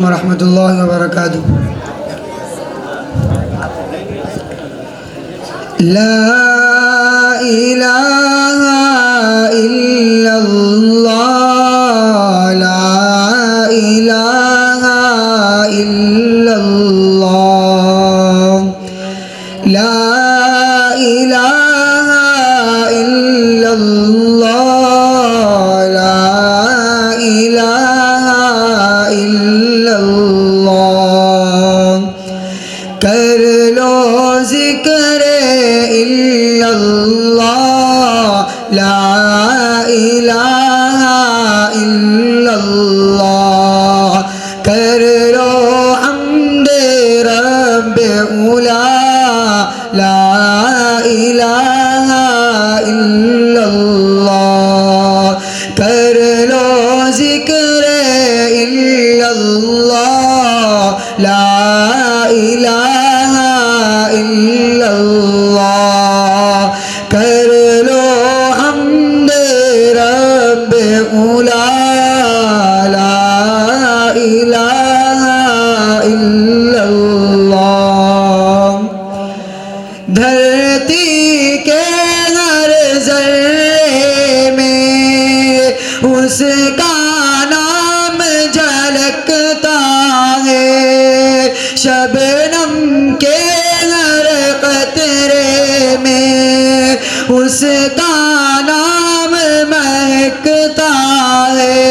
warahmatullahi wabarakatuh. La ilaha illallah, la ilaha illallah, la ilaha illallah, la ilaha illallah. कर लो ज़िक्र इल्लल्लाह, ला इलाहा इल्लल्लाह। कर लो हम्द रब्बे उला, ला इलाहा इल्लल्लाह। कर लो ज़िक्र इल्लल्लाह, ला इलाहा इल्लल्लाह। कर लो हम्द रब्बे उला, ला इलाहा इल्लल्लाह। धरती के हर ज़र्रे में उसका नाम झलकता है, शबनम के हर कतरे में उसका नाम महकता है।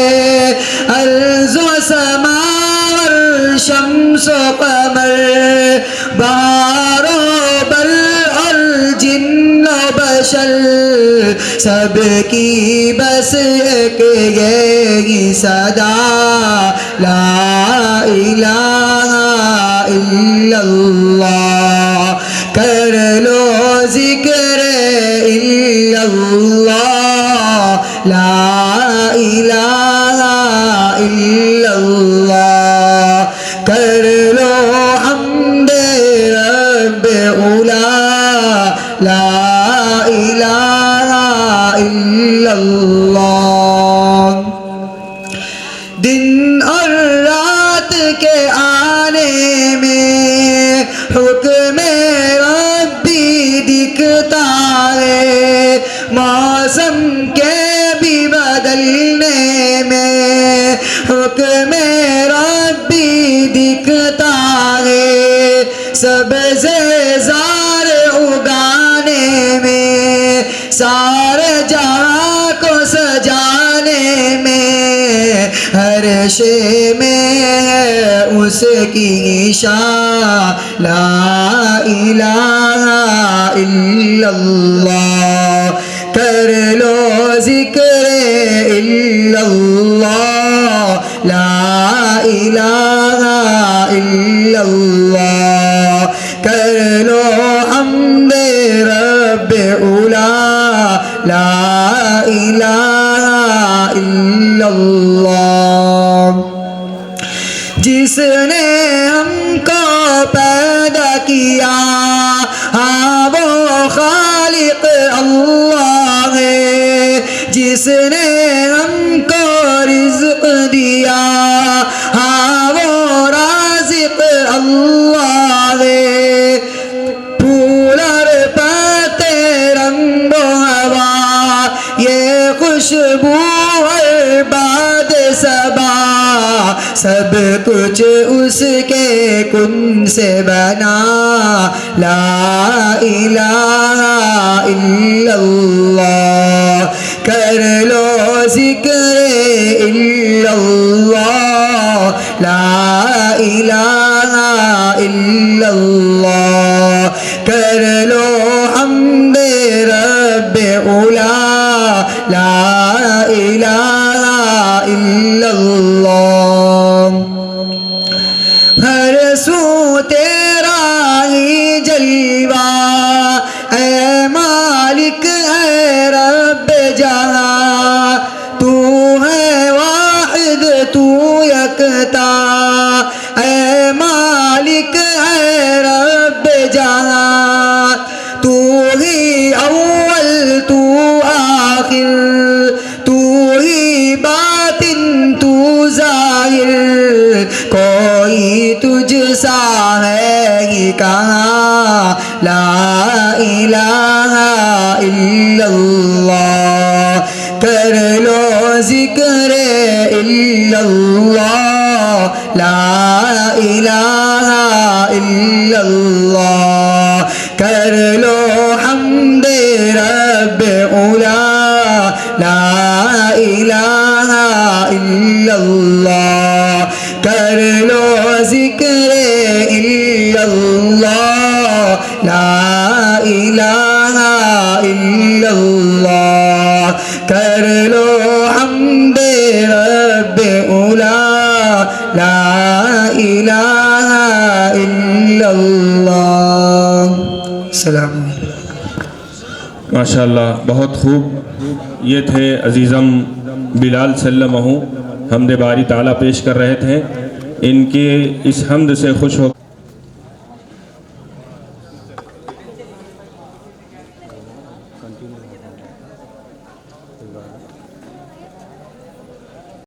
अर्ज़ व समा और शम्स व कमर, बहार व बल और जिन्न व बशर, सबकी बस एक यही सदा, ला इलाहा इल्लल्लाह। कर लो ज़िक्र इल्लल्लाह, ला इलाहा इल्लल्लाह। कर लो हम्द रब्बे उला, ला इलाहा इल्लल्लाह। दिन और रात के आने में हुक्म रब्बी दिखता है, मौसम के भी बदलने में हुक्म रब्बी दिखता है। सबसे ज़ार उगाने में, सारे जहाँ को सजाने में, हर शे में है उसकी शान, ला इलाहा इल्लल्लाह। कर लो ज़िक्र इल्लल्लाह, ला इलाहा इल्लल्लाह। कर लो हम्द रब्बे उला, ला इलाहा इल्लल्लाह। जिसने हमको पैदा किया, हाँ वो खालिक अल्लाह है। जिसने हमको रिज़्क़ दिया, हाँ वो राज़िक़ अल्लाह है। फूल और पत्ते, रंग हवा, ये खुशबू और बाद सबा, सब कुछ उसके कुन से बना, ला इलाहा इल्लल्लाह। कर लो ज़िक्र इल्लल्लाह, ला इलाहा इल्लल्लाह। कर लो हम्द रब्बे उला, ला इलाहा इल्लल्लाह। हर सू तेरा ही जलवा, ऐ मालिक है रब जहाँ। तू है वाहिद तू यकता, ऐ मालिक है रब जहाँ। तू ही अव्वल तू आखिर, तू ही बातिन तू ज़ाहिर, को کوئی تجھ سا ہے ہی کہاں لا الہ الا اللہ کر لو ذکر الا اللہ لا الہ الا اللہ کر لو حمد رب اولا لا الہ الا اللہ کر لو ذکر الا اللہ لا الہ الا اللہ کر لو حمد رب اولا لا الہ الا اللہ. السلام علیکم. ماشاءاللہ بہت خوب. یہ تھے عزیزم بلال سلمہ حمد باری تعالیٰ پیش کر رہے تھے. ان کے اس حمد سے خوش ہو